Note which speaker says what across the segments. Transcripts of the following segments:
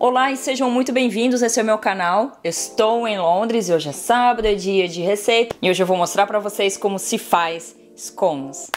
Speaker 1: Olá e sejam muito bem-vindos, esse é o meu canal. Eu estou em Londres e hoje é sábado, é dia de receita. E hoje eu vou mostrar para vocês como se faz scones.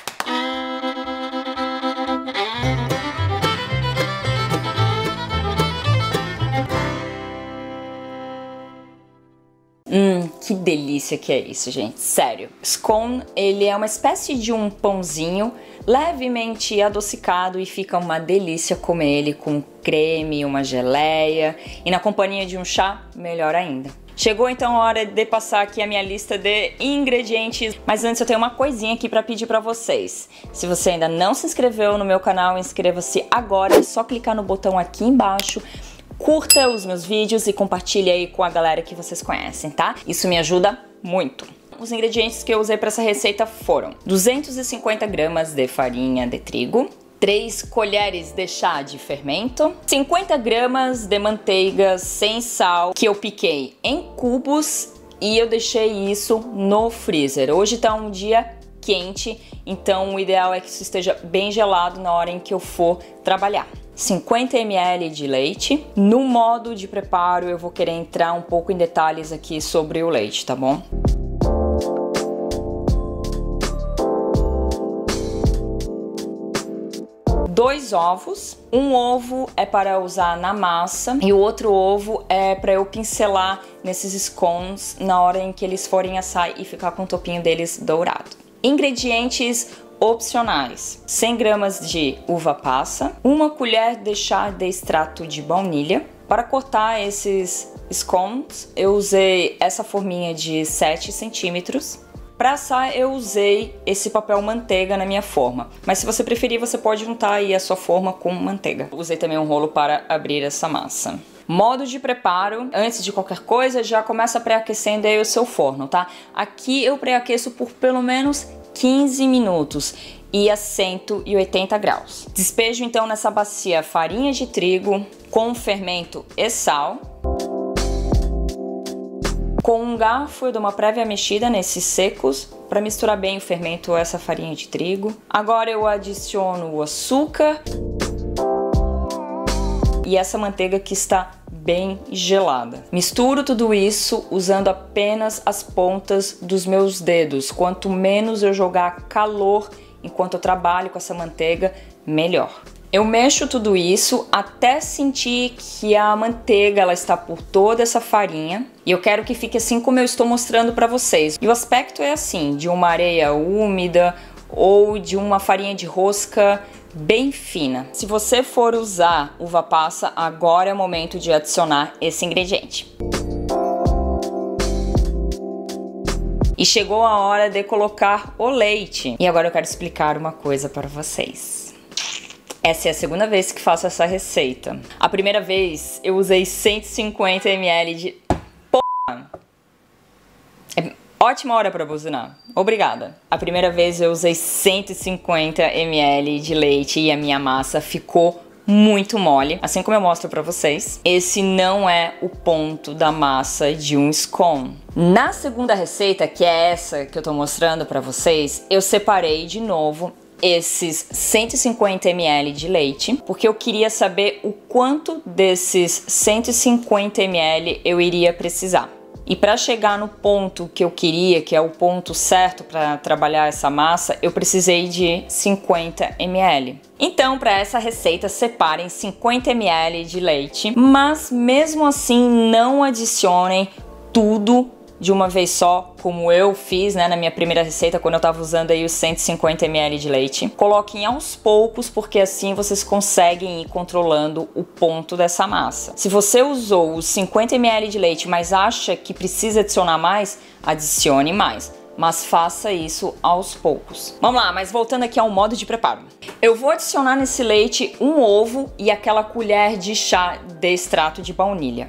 Speaker 1: Que delícia que é isso, gente, sério. Scone, ele é uma espécie de um pãozinho levemente adocicado e fica uma delícia comer ele com creme, uma geleia e na companhia de um chá, melhor ainda. Chegou então a hora de passar aqui a minha lista de ingredientes, mas antes eu tenho uma coisinha aqui para pedir para vocês. Se você ainda não se inscreveu no meu canal, inscreva-se agora, é só clicar no botão aqui embaixo. Curta os meus vídeos e compartilhe aí com a galera que vocês conhecem, tá? Isso me ajuda muito. Os ingredientes que eu usei para essa receita foram 250 gramas de farinha de trigo, 3 colheres de chá de fermento, 50 gramas de manteiga sem sal que eu piquei em cubos e eu deixei isso no freezer. Hoje tá um dia quente, então o ideal é que isso esteja bem gelado na hora em que eu for trabalhar. 50 ml de leite. No modo de preparo eu vou querer entrar um pouco em detalhes aqui sobre o leite, tá bom? Dois ovos. Um ovo é para usar na massa e o outro ovo é para eu pincelar nesses scones na hora em que eles forem assar e ficar com o topinho deles dourado. Ingredientes opcionais: 100 gramas de uva passa, 1 colher de chá de extrato de baunilha. Para cortar esses scones, eu usei essa forminha de 7 centímetros. Para assar, eu usei esse papel manteiga na minha forma, mas se você preferir, você pode juntar aí a sua forma com manteiga. Usei também um rolo para abrir essa massa. Modo de preparo: antes de qualquer coisa, já começa pré-aquecendo aí o seu forno, tá? Aqui eu pré-aqueço por pelo menos 15 minutos e a 180 graus. Despejo então nessa bacia farinha de trigo com fermento e sal. Com um garfo eu dou uma prévia mexida nesses secos para misturar bem o fermento a essa farinha de trigo. Agora eu adiciono o açúcar e essa manteiga que está bem gelada. Misturo tudo isso usando apenas as pontas dos meus dedos. Quanto menos eu jogar calor enquanto eu trabalho com essa manteiga, melhor. Eu mexo tudo isso até sentir que a manteiga ela está por toda essa farinha e eu quero que fique assim como eu estou mostrando para vocês. E o aspecto é assim, de uma areia úmida ou de uma farinha de rosca bem fina. Se você for usar uva passa, agora é o momento de adicionar esse ingrediente. E chegou a hora de colocar o leite. E agora eu quero explicar uma coisa para vocês. Essa é a segunda vez que faço essa receita. A primeira vez eu usei 150 ml de... Porra! Ótima hora para buzinar. Obrigada. A primeira vez eu usei 150 ml de leite e a minha massa ficou muito mole, assim como eu mostro para vocês. Esse não é o ponto da massa de um scone. Na segunda receita, que é essa que eu tô mostrando para vocês, eu separei de novo esses 150 ml de leite, porque eu queria saber o quanto desses 150 ml eu iria precisar. E para chegar no ponto que eu queria, que é o ponto certo para trabalhar essa massa, eu precisei de 50 ml. Então, para essa receita, separem 50 ml de leite, mas mesmo assim não adicionem tudo de uma vez só, como eu fiz, né, na minha primeira receita, quando eu tava usando aí os 150 ml de leite. Coloquem aos poucos, porque assim vocês conseguem ir controlando o ponto dessa massa. Se você usou os 50 ml de leite, mas acha que precisa adicionar mais, adicione mais. Mas faça isso aos poucos. Vamos lá, mas voltando aqui ao modo de preparo. Eu vou adicionar nesse leite um ovo e aquela colher de chá de extrato de baunilha.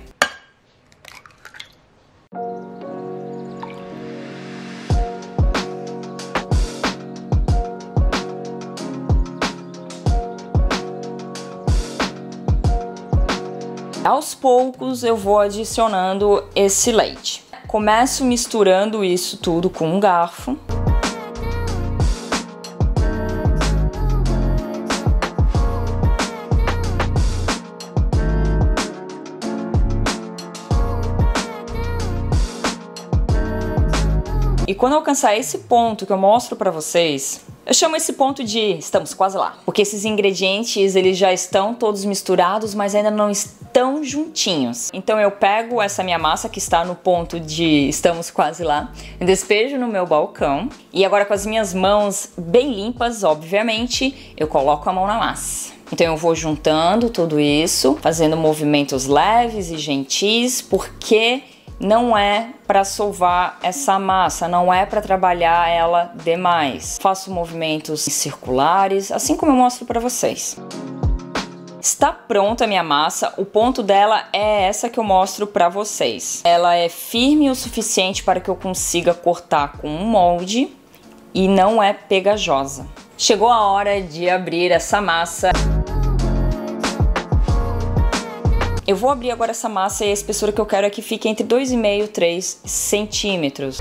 Speaker 1: Aos poucos eu vou adicionando esse leite. Começo misturando isso tudo com um garfo. E quando eu alcançar esse ponto que eu mostro pra vocês, eu chamo esse ponto de estamos quase lá. Porque esses ingredientes, eles já estão todos misturados, mas ainda não estão juntinhos. Então eu pego essa minha massa que está no ponto de estamos quase lá, despejo no meu balcão e agora com as minhas mãos bem limpas, obviamente, eu coloco a mão na massa. Então eu vou juntando tudo isso, fazendo movimentos leves e gentis, porque não é para sovar essa massa, não é para trabalhar ela demais. Faço movimentos circulares, assim como eu mostro para vocês. Está pronta a minha massa, o ponto dela é essa que eu mostro para vocês. Ela é firme o suficiente para que eu consiga cortar com um molde e não é pegajosa. Chegou a hora de abrir essa massa. Eu vou abrir agora essa massa e a espessura que eu quero é que fique entre 2,5 e 3 centímetros.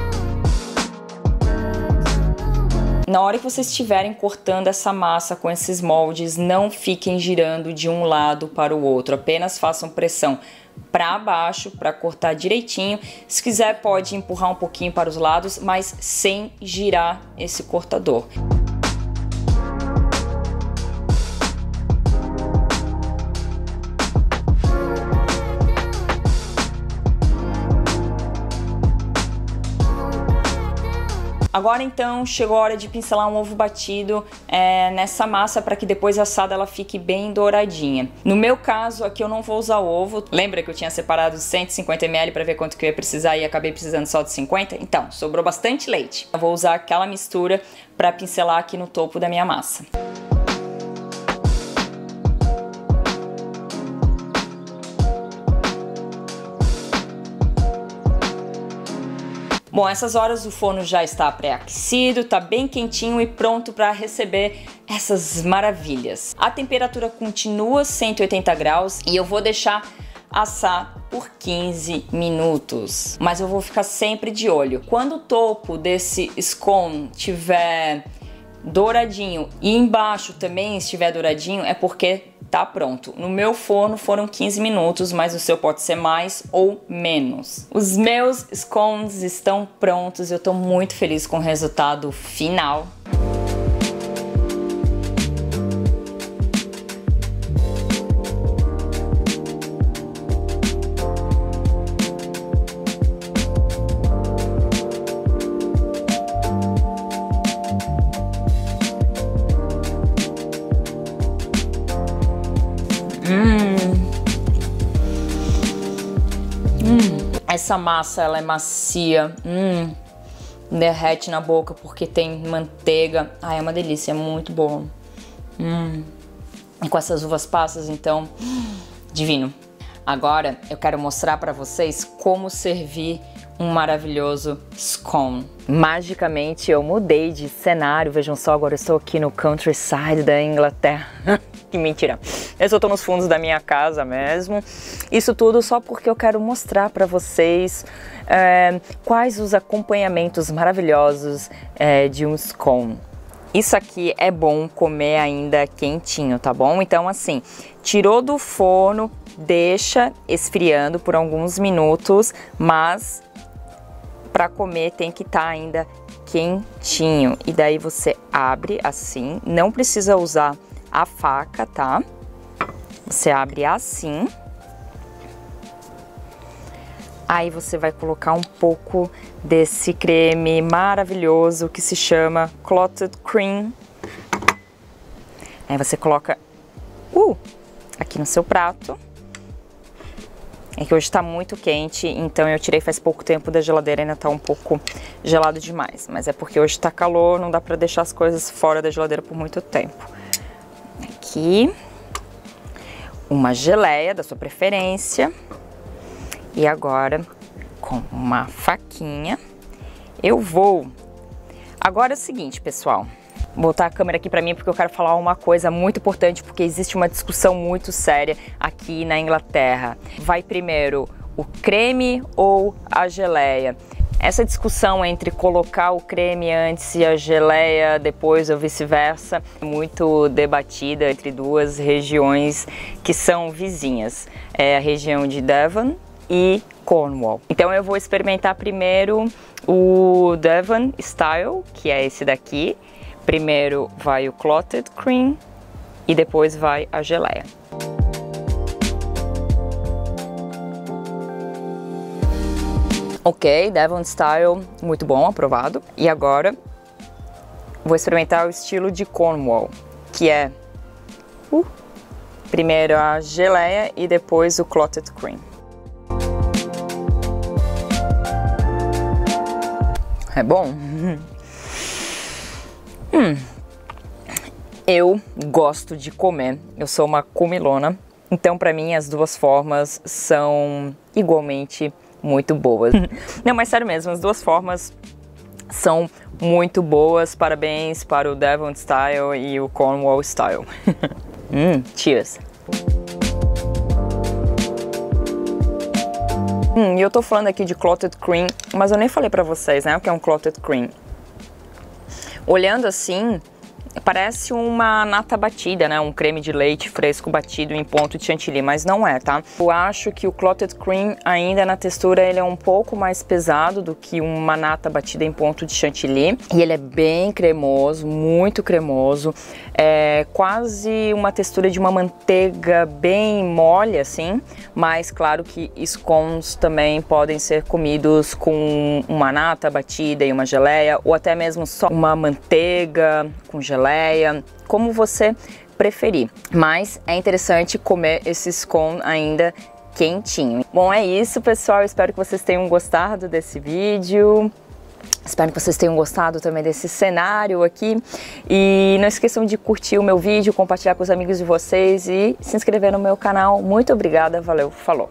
Speaker 1: Na hora que vocês estiverem cortando essa massa com esses moldes, não fiquem girando de um lado para o outro. Apenas façam pressão para baixo para cortar direitinho. Se quiser pode empurrar um pouquinho para os lados, mas sem girar esse cortador. Agora então chegou a hora de pincelar um ovo batido nessa massa para que depois assada ela fique bem douradinha. No meu caso aqui eu não vou usar ovo. Lembra que eu tinha separado 150 ml para ver quanto que eu ia precisar e acabei precisando só de 50? Então, sobrou bastante leite. Eu vou usar aquela mistura para pincelar aqui no topo da minha massa. Bom, essas horas o forno já está pré-aquecido, tá bem quentinho e pronto para receber essas maravilhas. A temperatura continua 180 graus e eu vou deixar assar por 15 minutos. Mas eu vou ficar sempre de olho. Quando o topo desse scone tiver douradinho e embaixo também estiver douradinho, é porque tá pronto. No meu forno foram 15 minutos, mas o seu pode ser mais ou menos. Os meus scones estão prontos, eu tô muito feliz com o resultado final. Essa massa ela é macia, derrete na boca porque tem manteiga. Ai, é uma delícia, é muito boa. E com essas uvas passas, então, divino. Agora eu quero mostrar para vocês como servir um maravilhoso scone. Magicamente eu mudei de cenário, vejam só, agora eu estou aqui no countryside da Inglaterra. Que mentira, eu só tô nos fundos da minha casa mesmo. Isso tudo só porque eu quero mostrar para vocês quais os acompanhamentos maravilhosos de um scone. Isso aqui é bom comer ainda quentinho, tá bom? Então assim, tirou do forno, deixa esfriando por alguns minutos, mas para comer tem que estar ainda quentinho. E daí você abre assim, não precisa usar a faca, tá? Você abre assim. Aí você vai colocar um pouco desse creme maravilhoso que se chama Clotted Cream. Aí você coloca aqui no seu prato. É que hoje tá muito quente, então eu tirei faz pouco tempo da geladeira, ainda tá um pouco gelado demais. Mas é porque hoje tá calor, não dá pra deixar as coisas fora da geladeira por muito tempo. Aqui, uma geleia da sua preferência. E agora, com uma faquinha, eu vou... Agora é o seguinte, pessoal. Vou botar a câmera aqui pra mim porque eu quero falar uma coisa muito importante, porque existe uma discussão muito séria aqui na Inglaterra. Vai primeiro o creme ou a geleia? Essa discussão entre colocar o creme antes e a geleia depois ou vice-versa é muito debatida entre duas regiões que são vizinhas. É a região de Devon e Cornwall. Então eu vou experimentar primeiro o Devon Style, que é esse daqui. Primeiro vai o Clotted Cream e depois vai a geleia. Ok, Devon Style, muito bom, aprovado. E agora vou experimentar o estilo de Cornwall, que é primeiro a geleia e depois o Clotted Cream. É bom? Eu gosto de comer, eu sou uma comilona, então pra mim as duas formas são igualmente muito boas. Não, mas sério mesmo, as duas formas são muito boas. Parabéns para o Devon Style e o Cornwall Style. Cheers! E eu tô falando aqui de Clotted Cream, mas eu nem falei pra vocês, né, o que é um Clotted Cream. Olhando assim, parece uma nata batida, né? Um creme de leite fresco batido em ponto de chantilly, mas não é, tá? Eu acho que o Clotted Cream, ainda na textura, ele é um pouco mais pesado do que uma nata batida em ponto de chantilly. E ele é bem cremoso, muito cremoso. É quase uma textura de uma manteiga bem mole, assim. Mas claro que scones também podem ser comidos com uma nata batida e uma geleia, ou até mesmo só uma manteiga com geleia, como você preferir. Mas é interessante comer esse scone ainda quentinho. Bom, é isso, pessoal. Eu espero que vocês tenham gostado desse vídeo. Espero que vocês tenham gostado também desse cenário aqui. E não esqueçam de curtir o meu vídeo, compartilhar com os amigos de vocês e se inscrever no meu canal. Muito obrigada, valeu, falou!